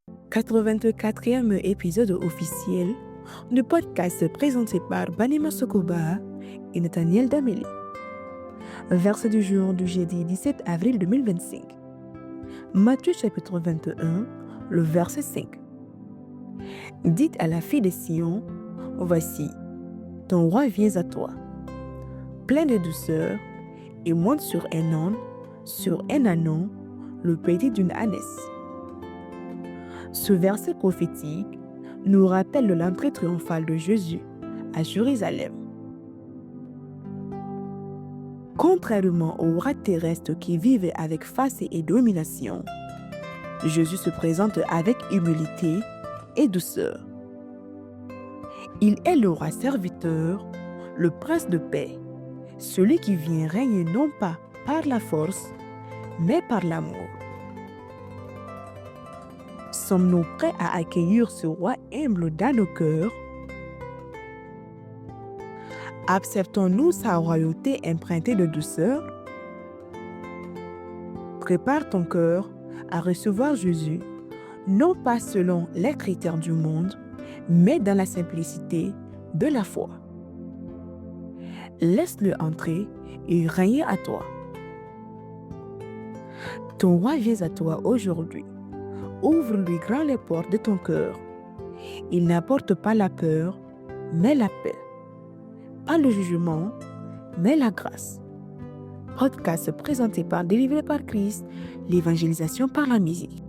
84e épisode officiel du podcast présenté par Banima Sokoba et Nathaniel Daméli. Verset du jour du jeudi 17 avril 2025. Matthieu chapitre 21, le verset 5. Dites à la fille de Sion, voici, ton roi vient à toi, plein de douceur, et monte sur un âne, sur un ânon, le petit d'une ânesse. Ce verset prophétique nous rappelle l'entrée triomphale de Jésus à Jérusalem. Contrairement aux rois terrestres qui vivent avec face et domination, Jésus se présente avec humilité et douceur. Il est le roi serviteur, le prince de paix, celui qui vient régner non pas par la force, mais par l'amour. Sommes-nous prêts à accueillir ce roi humble dans nos cœurs? Acceptons-nous sa royauté empreintée de douceur? Prépare ton cœur à recevoir Jésus, non pas selon les critères du monde, mais dans la simplicité de la foi. Laisse-le entrer et régner à toi. Ton roi vient à toi aujourd'hui. Ouvre-lui grand les portes de ton cœur. Il n'apporte pas la peur, mais la paix. Pas le jugement, mais la grâce. Podcast présenté par Délivré par Christ, l'évangélisation par la musique.